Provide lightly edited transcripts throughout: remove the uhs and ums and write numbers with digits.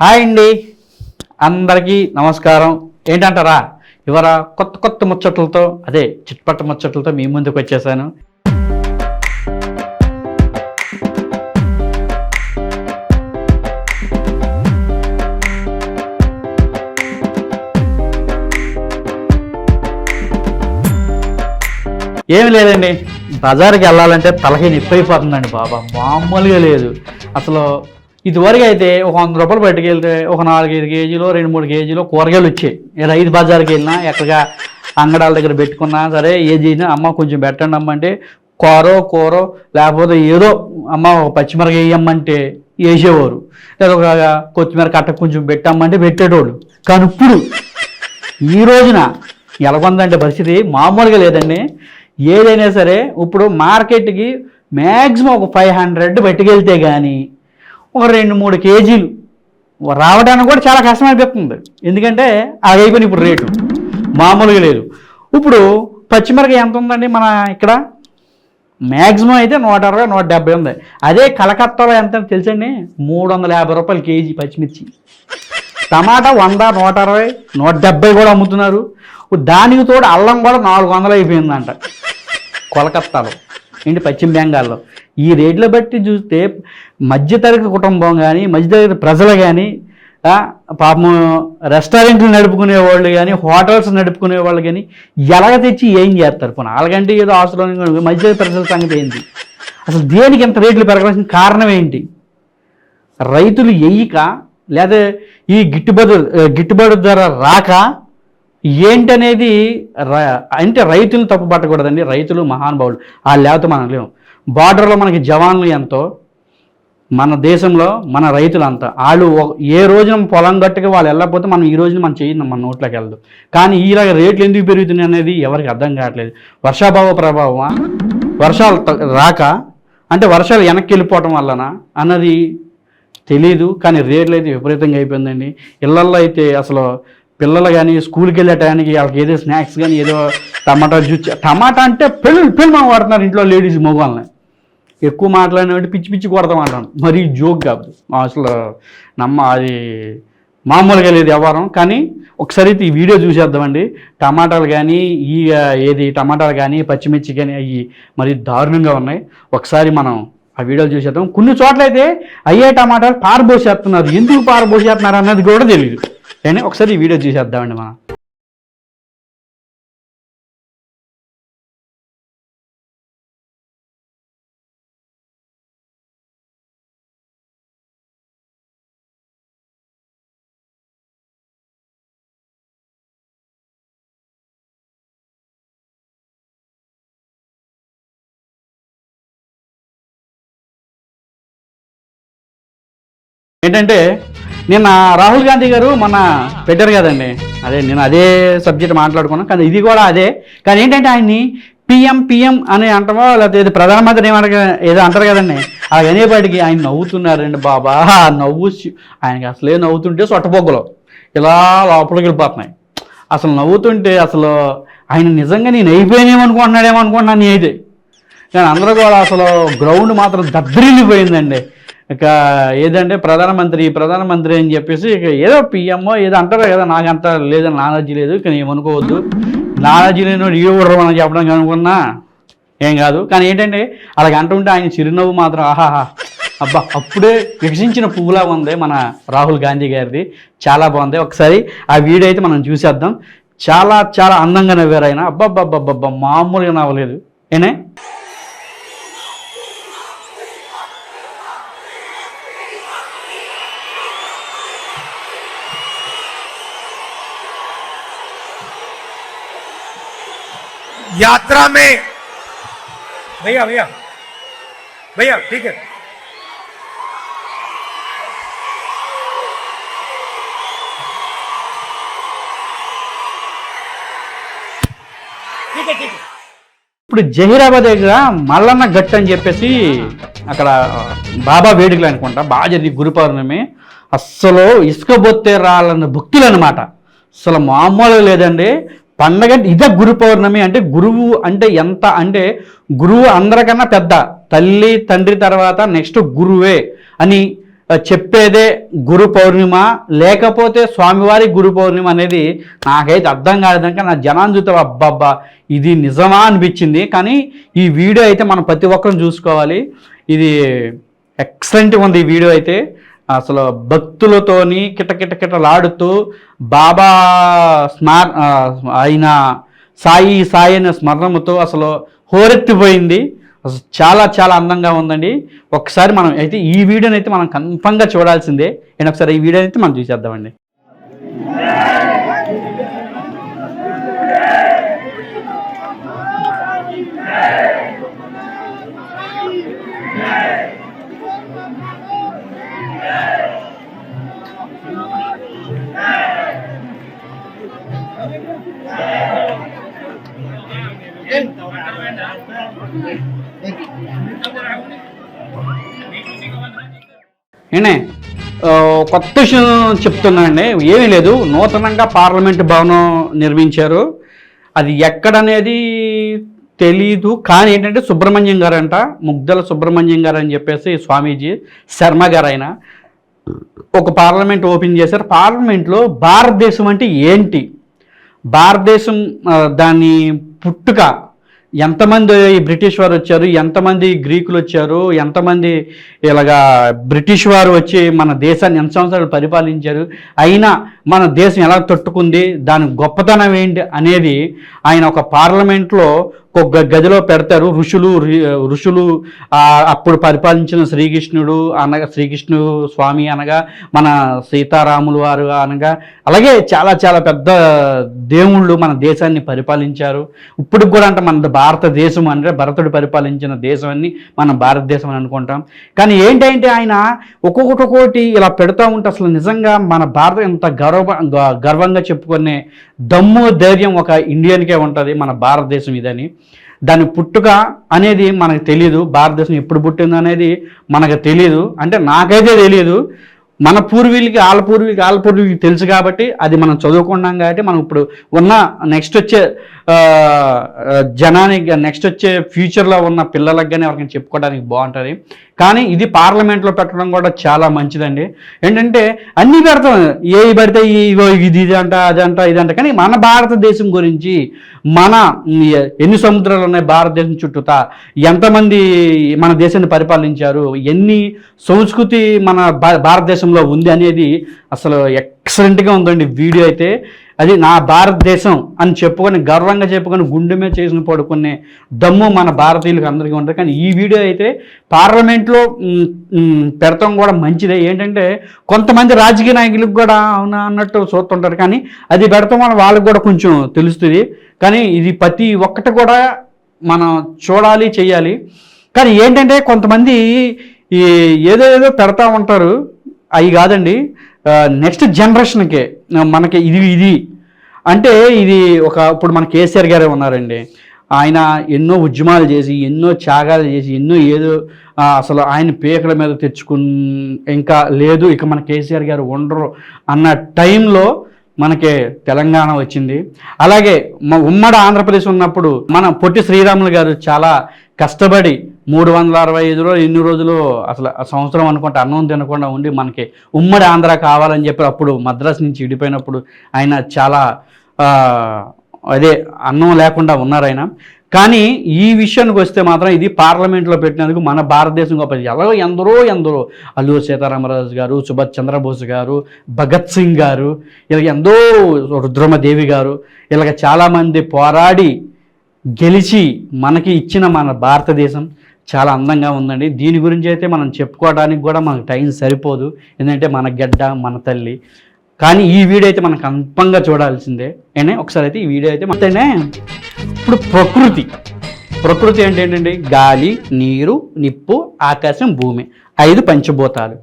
Hi అండి, అందరికీ నమస్కారం. ఏంటంటారా, ఇవాళ కొత్త కొత్త ముచ్చట్లతో అదే చిట్పట్ట ముచ్చట్లతో మీ ముందుకు వచ్చేసాను. ఏమి లేదండి, బజార్కి వెళ్ళాలంటే తలకి నొప్పి అయిపోతుందండి బాబా, మామూలుగా లేదు అసలు. ఇదివరకు అయితే ఒక 100 రూపాయలు బయటకు ఒక 4-5 కేజీలు 2-3 కేజీలు కూరగాయలు వచ్చాయి. రైతు బజార్కి వెళ్ళినా ఎక్కడిగా అంగడాల దగ్గర పెట్టుకున్నా సరే ఏదైనా అమ్మ కొంచెం పెట్టండి అమ్మ అంటే కూర లేకపోతే ఏదో అమ్మ ఒక పచ్చిమిరకాయ వేయమ్మంటే వేసేవారు, లేదా ఒక కొత్తిమీర కట్ట కొంచెం పెట్టమ్మంటే పెట్టేటోళ్ళు. కానీ ఇప్పుడు ఈ రోజున ఎలాగొందంటే పరిస్థితి మామూలుగా లేదండి. ఏదైనా సరే ఇప్పుడు మార్కెట్కి మ్యాక్సిమం ఒక 500 పట్టుకెళ్తే కానీ ఒక 2-3 కేజీలు రావడానికి కూడా చాలా కష్టం అయిపోతుంది. ఎందుకంటే అది అయిపోయింది ఇప్పుడు రేటు మామూలుగా లేదు. ఇప్పుడు పచ్చిమిరకాయ ఎంత ఉందండి మన ఇక్కడ? మ్యాక్సిమం అయితే 160-170 ఉంది. అదే కలకత్తాలో ఎంత తెలుసండి? 350 రూపాయలు కేజీ పచ్చిమిర్చి. టమాటా 100-160-170 కూడా అమ్ముతున్నారు. దానికి తోడు అల్లం కూడా 400 అయిపోయిందంట కోలకత్తాలో, ఏంటి పశ్చిమ బెంగాల్లో. ఈ రేట్లు బట్టి చూస్తే మధ్యతరగతి కుటుంబం కానీ మధ్యతరగతి ప్రజలు కానీ పాపం రెస్టారెంట్లు నడుపుకునే వాళ్ళు కానీ హోటల్స్ నడుపుకునే వాళ్ళు కానీ ఎలాగ తెచ్చి ఏం చేస్తారు? పోనీ వాళ్ళకంటే ఏదో అవసరం. మధ్యతరగతి ప్రజల సంగతి ఏంటి? అసలు దేనికి ఎంత రేట్లు పెరగాల్సిన కారణం ఏంటి? రైతులు వేయక లేదా ఈ గిట్టుబాటు ధర రాక ఏంటనేది అంటే రైతులను తప్పు పట్టకూడదండి. రైతులు మహానుభావులు, వాళ్ళు లేకపోతే మనం లేవు. బార్డర్లో మనకి జవాన్లు ఎంతో, మన దేశంలో మన రైతులు అంతా. వాళ్ళు ఏ రోజున పొలం గట్టుగా వాళ్ళు వెళ్ళకపోతే మనం ఈ రోజున మనం చేయిందాం, మన నోట్లోకి వెళ్దాం. కానీ ఈలాగ రేట్లు ఎందుకు పెరుగుతున్నాయి అనేది ఎవరికి అర్థం కావట్లేదు. వర్షాభావ ప్రభావమా, వర్షాలు రాక అంటే వర్షాలు వెనక్కి వెళ్ళిపోవటం వలన అన్నది తెలీదు. కానీ రేట్లు అయితే విపరీతంగా అయిపోయిందండి. ఇళ్లల్లో అయితే అసలు పిల్లలు కానీ స్కూల్కి వెళ్ళే టైంకి వాళ్ళకి ఏదో స్నాక్స్ కానీ ఏదో టమాటా అంటే పెళ్ళి వాడుతున్నారు ఇంట్లో లేడీస్ మగవాళ్ళని. ఎక్కువ మాట్లాడినట్టు పిచ్చి కొడతాం అంటాను. మరీ జోక్ కాదు అసలు, అది మామూలుగా లేదు వ్యవహారం. కానీ ఒకసారి ఈ వీడియో చూసేద్దామండి. టమాటాలు కానీ టమాటాలు కానీ పచ్చిమిర్చి కానీ అవి మరి దారుణంగా ఉన్నాయి. ఒకసారి మనం ఆ వీడియోలు చూసేద్దాం. కొన్ని చోట్ల అయితే అయ్యే టమాటాలు పారబోసేస్తున్నారు. ఎందుకు పారబోసేస్తున్నారు అన్నది కూడా తెలియదు. కానీ ఒకసారి ఈ వీడియో చూసేద్దామండి మనం. ఏంటంటే నిన్న రాహుల్ గాంధీ గారు మొన్న పెట్టారు కదండి, నేను అదే సబ్జెక్ట్ మాట్లాడుకున్నాను. కానీ ఇది కూడా అదే. కానీ ఏంటంటే ఆయన్ని పిఎం అని అంటామో లేకపోతే ఏదో ప్రధానమంత్రి ఏదో అంటారు కదండి, అలా అనేపాటికి ఆయన నవ్వుతున్నారండి బాబా. నవ్వు ఆయనకి అసలే నవ్వుతుంటే సొట్టబొగ్గలు ఇలా లోపలికి వెళ్ళిపోతున్నాయి. అసలు నవ్వుతుంటే అసలు ఆయన నిజంగా నేను అయిపోయినేమనుకుంటున్నాను నేనైతే. కానీ అందరూ కూడా అసలు గ్రౌండ్ మాత్రం దద్దరిల్లిపోయిందండి. ఇక ఏదంటే ప్రధానమంత్రి అని చెప్పేసి ఇక ఏదో పిఎంఓ ఏదో అంటారు కదా, నాకంత లేదని నాలెడ్జి లేదు. కానీ ఏమనుకోవద్దు, నాలెడ్జి లేని ఈవరు మనం చెప్పడం అనుకున్నా ఏం కాదు. కానీ ఏంటంటే అలాగ అంటుంటే ఆయన చిరునవ్వు మాత్రం ఆహాహా అబ్బా, అప్పుడే వికసించిన పువ్వులా ఉంది మన రాహుల్ గాంధీ గారిది. చాలా బాగుంది. ఒకసారి ఆ వీడియో అయితే మనం చూసేద్దాం. చాలా చాలా అందంగా నవ్వారు ఆయన. అబ్బబ్బబ్బబ్బబ్బా, మామూలుగా నవ్వలేదు ఏనే. यात्रा में भैया भैया भैया ठीक है ఇప్పుడు జహీరాబాద్ దగ్గర మల్లన్న గట్టు అని చెప్పేసి అక్కడ బాబా వేడుకలు అనుకుంటా, బాగా జరిగింది గురు పౌర్ణమి. అస్సలు ఇసుక బొత్తే రాళ్ళన్న భక్తులు అనమాట. అసలు మామూలు లేదండి. పండగ ఇదే గురు పౌర్ణమి అంటే గురువు అంటే ఎంత అంటే గురువు అందరికన్నా పెద్ద, తల్లి తండ్రి తర్వాత నెక్స్ట్ గురువే అని చెప్పేదే గురు పౌర్ణిమ లేకపోతే స్వామివారి గురు పౌర్ణిమ అనేది నాకైతే అర్థం కాలేదంటే నా జనాన్ని చూస్తే అబ్బబ్బా ఇది నిజమా అనిపించింది. కానీ ఈ వీడియో అయితే మనం ప్రతి ఒక్కరం చూసుకోవాలి. ఇది ఎక్సలెంట్గా ఉంది ఈ వీడియో అయితే. అసలు భక్తులతోని కిటకిటలాడుతూ బాబా ఆయన సాయి అనే స్మరణముతో అసలు హోరెత్తిపోయింది. అసలు చాలా చాలా అందంగా ఉందండి. ఒకసారి మనం అయితే ఈ వీడియోని అయితే మనం కన్ఫర్మ్గా చూడాల్సిందే. నేను ఒకసారి ఈ వీడియోని అయితే మనం చూసేద్దామండి. నేనే కొత్త విషయం చెప్తున్నా అండి. ఏమీ లేదు, నూతనంగా పార్లమెంటు భవనం నిర్మించారు. అది ఎక్కడనేది తెలీదు. కానీ ఏంటంటే సుబ్రహ్మణ్యం గారు అంట, ముగ్ధల సుబ్రహ్మణ్యం గారు అని చెప్పేసి స్వామీజీ శర్మ గారు ఆయన ఒక పార్లమెంట్ ఓపెన్ చేశారు. పార్లమెంట్లో భారతదేశం అంటే ఏంటి, భారతదేశం దాని పుట్టుక, ఎంతమంది బ్రిటిష్ వారు వచ్చారు, ఎంతమంది గ్రీకులు వచ్చారు, ఎంతమంది ఇలాగా బ్రిటిష్ వారు వచ్చి మన దేశాన్ని ఎంత సంవత్సరాలు పరిపాలించారు, అయినా మన దేశం ఎలా తట్టుకుంది, దాని గొప్పతనం ఏంటి అనేది ఆయన ఒక పార్లమెంట్లో ఒక గదిలో పెడతారు. ఋషులు అప్పుడు పరిపాలించిన శ్రీకృష్ణుడు అనగా శ్రీకృష్ణు స్వామి అనగా మన సీతారాములు వారు అనగా అలాగే చాలా చాలా పెద్ద దేవుళ్ళు మన దేశాన్ని పరిపాలించారు. ఇప్పుడు కూడా అంటే మన భారతదేశం అంటే భరతుడు పరిపాలించిన దేశం అని మనం భారతదేశం అని అనుకుంటాం. కానీ ఏంటంటే ఆయన ఒక్కొక్కటి ఇలా పెడతా ఉంటే అసలు నిజంగా మన భారత ఎంత గర్వంగా చెప్పుకునే దమ్ము ధైర్యం ఒక ఇండియన్కే ఉంటుంది మన భారతదేశం ఇదని. దాని పుట్టుక అనేది మనకు తెలియదు, భారతదేశం ఎప్పుడు పుట్టింది అనేది మనకు తెలియదు. అంటే నాకైతే తెలియదు, మన పూర్వీకులకి వాళ్ళ పూర్వీకులకి తెలుసు కాబట్టి అది మనం చదువుకున్నాం. కాబట్టి మనం ఇప్పుడు ఉన్న నెక్స్ట్ వచ్చే జనానికి, నెక్స్ట్ వచ్చే ఫ్యూచర్లో ఉన్న పిల్లలకు కానీ ఎవరికైనా చెప్పుకోవడానికి బాగుంటుంది. కానీ ఇది పార్లమెంట్లో పెట్టడం కూడా చాలా మంచిదండి. ఏంటంటే అన్నీ పెడతాం, ఏవి పడితే ఇది ఇదంట అదంట ఇదంట, కానీ మన భారతదేశం గురించి, మన ఎన్ని సముద్రాలు ఉన్నాయి భారతదేశం చుట్టూతా, ఎంతమంది మన దేశాన్ని పరిపాలించారు, ఎన్ని సంస్కృతి మన భారతదేశంలో ఉంది అనేది అసలు ఎక్సలెంట్గా ఉందండి వీడియో అయితే. అది నా భారతదేశం అని చెప్పుకొని గర్వంగా చెప్పుకొని గుండె మీద చేసుకుని పడుకునే దమ్ము మన భారతీయులకు అందరికీ ఉంటుంది. కానీ ఈ వీడియో అయితే పార్లమెంట్లో పెడతాం కూడా మంచిదే. ఏంటంటే కొంతమంది రాజకీయ నాయకులకు కూడా అవునా అన్నట్టు చూస్తుంటారు, కానీ అది పెడతాం వల్ల వాళ్ళకి కూడా కొంచెం తెలుస్తుంది. కానీ ఇది ప్రతి ఒక్కటి కూడా మనం చూడాలి, చెయ్యాలి. కానీ ఏంటంటే కొంతమంది ఏదో పెడతా ఉంటారు, అవి కాదండి నెక్స్ట్ జనరేషన్కే మనకి ఇది అంటే ఇది ఇప్పుడు మన కేసీఆర్ గారే ఉన్నారండి. ఆయన ఎన్నో ఉద్యమాలు చేసి, ఎన్నో త్యాగాలు చేసి, ఏదో అసలు ఆయన పీకల మీద ఇంకా లేదు, ఇక మన కేసీఆర్ గారు ఉండరు అన్న టైంలో మనకి తెలంగాణ వచ్చింది. అలాగే ఉమ్మడి ఆంధ్రప్రదేశ్ ఉన్నప్పుడు మన పొట్టి శ్రీరాములు గారు చాలా కష్టపడి 365 ఎన్ని రోజులు అసలు సంవత్సరం అనుకుంటే అన్నం తినకుండా ఉండి మనకి ఉమ్మడి ఆంధ్ర కావాలని చెప్పి అప్పుడు మద్రాసు నుంచి విడిపోయినప్పుడు ఆయన చాలా అన్నం లేకుండా ఉన్నారు ఆయన. కానీ ఈ విషయానికి వస్తే మాత్రం ఇది పార్లమెంట్లో పెట్టినందుకు మన భారతదేశం గొప్పది. ఎందరో అల్లూరి సీతారామరాజు గారు, సుభాష్ చంద్రబోస్ గారు, భగత్ సింగ్ గారు, ఇలాగ ఎంతో రుద్రమదేవి గారు, ఇలాగ చాలామంది పోరాడి గెలిచి మనకి ఇచ్చిన మన భారతదేశం చాలా అందంగా ఉందండి. దీని గురించి అయితే మనం చెప్పుకోవడానికి కూడా మనకు టైం సరిపోదు, ఎందుకంటే మన గడ్డ మన తల్లి. కానీ ఈ వీడియో అయితే మనం కన్ఫర్మ్గా చూడాల్సిందే. ఒకసారి అయితే ఈ వీడియో అయితే మొత్తనే. ఇప్పుడు ప్రకృతి అంటే ఏంటండి, గాలి, నీరు, నిప్పు, ఆకాశం, భూమి, 5 పంచభూతాలు.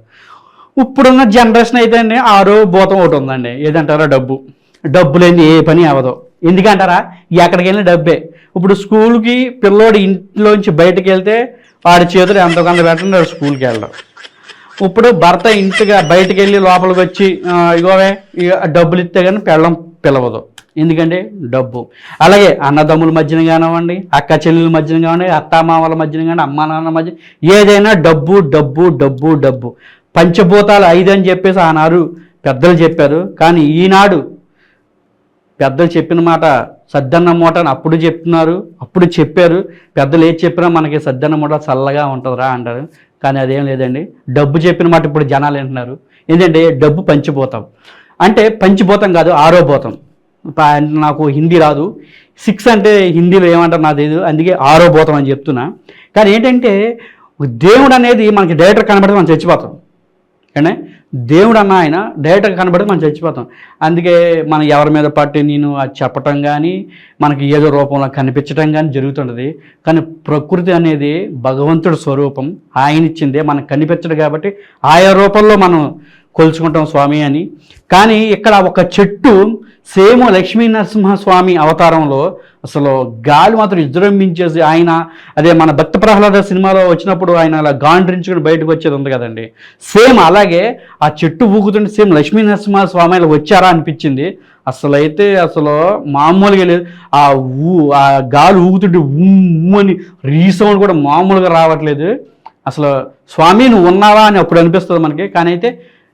ఇప్పుడున్న జనరేషన్ అయితే అండి 6వ భూతం ఒకటి ఉందండి, ఏదంటారా డబ్బు లేని ఏ పని అవ్వదు. ఎందుకంటారా, ఎక్కడికి వెళ్ళిన డబ్బే. ఇప్పుడు స్కూల్కి పిల్లోడు ఇంట్లోంచి బయటకు వెళ్తే వాడి చేతులు ఎంతకంత పెట్టండి వాడు స్కూల్కి వెళ్ళడం. ఇప్పుడు భర్త ఇంటిగా బయటకు వెళ్ళి లోపలికి వచ్చి ఇగోవే డబ్బులు ఇస్తే కానీ పిలవదు, ఎందుకంటే డబ్బు. అలాగే అన్నదమ్ముల మధ్యన కానివ్వండి, అక్క చెల్లెల మధ్యన కానివ్వండి, అత్తామామల మధ్యన కానీ, అమ్మా నాన్న మధ్య, ఏదైనా డబ్బు. పంచభూతాలు 5 అని చెప్పేసి ఆనాడు పెద్దలు చెప్పారు. కానీ ఈనాడు పెద్దలు చెప్పిన మాట సద్దన్న మూట అని అప్పుడు చెప్తున్నారు, అప్పుడు చెప్పారు. పెద్దలు ఏది చెప్పినా మనకి సద్దన్న మూట చల్లగా ఉంటుందిరా అంటారు. కానీ అదేం లేదండి. డబ్బు చెప్పిన మాట ఇప్పుడు జనాలు వింటున్నారు. ఏంటంటే డబ్బు పంచిపోతాం అంటే పంచిపోతాం కాదు, ఆరోపోతాం. నాకు హిందీ రాదు, 6 అంటే హిందీలో ఏమంటారు నాకు తెలియదు, అందుకే ఆరోపోతాం అని చెప్తున్నా. కానీ ఏంటంటే దేవుడు అనేది మనకి డైరెక్టర్ కనబడితే మనం చచ్చిపోతాం. అంటే దేవుడు అన్న ఆయన డైరెక్ట్గా కనబడితే మనం చచ్చిపోతాం. అందుకే మనం ఎవరి మీద పట్టి నేను అది చెప్పటం కానీ మనకి ఏదో రూపంలో కనిపించడం కానీ జరుగుతుంటుంది. కానీ ప్రకృతి అనేది భగవంతుడి స్వరూపం, ఆయన ఇచ్చిందే మనకు కనిపించడు కాబట్టి ఆయా రూపంలో మనం కొలుచుకుంటాం స్వామి అని. కానీ ఇక్కడ ఒక చెట్టు సేమ్ లక్ష్మీ నరసింహస్వామి అవతారంలో అసలు గాలి మాత్రం విజృంభించేసి ఆయన అదే మన భక్త ప్రహ్లాద సినిమాలో వచ్చినప్పుడు ఆయన అలా గాండ్రించుకుని బయటకు వచ్చేది ఉంది కదండి, సేమ్ అలాగే ఆ చెట్టు ఊగుతుంటే సేమ్ లక్ష్మీ నరసింహస్వామి అలా వచ్చారా అనిపించింది. అసలు మామూలుగా లేదు. ఆ గాలి ఊగుతుంటే అని రీసౌండ్ కూడా మామూలుగా రావట్లేదు. అసలు స్వామి నువ్వు ఉన్నావా అని అప్పుడు అనిపిస్తుంది మనకి. కానీ అయితే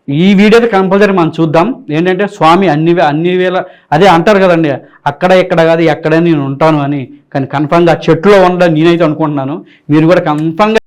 ఈ వీడియో అయితే కంపల్సరీ మనం చూద్దాం. ఏంటంటే స్వామి అన్ని వేళ అదే అంటారు కదండి, అక్కడ ఇక్కడ కాదు ఎక్కడ నేను ఉంటాను అని. కానీ కన్ఫామ్గా ఆ చెట్టులో ఉండడం నేనైతే అనుకుంటున్నాను. మీరు కూడా కన్ఫామ్గా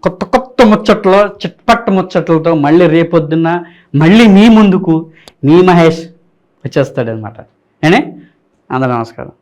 కొత్త ముచ్చట్లో చిట్పట్ట ముచ్చట్లతో మళ్ళీ రేపొద్దున్న మళ్ళీ మీ ముందుకు మీ మహేష్ వచ్చేస్తాడనమాట. అందరూ నమస్కారం.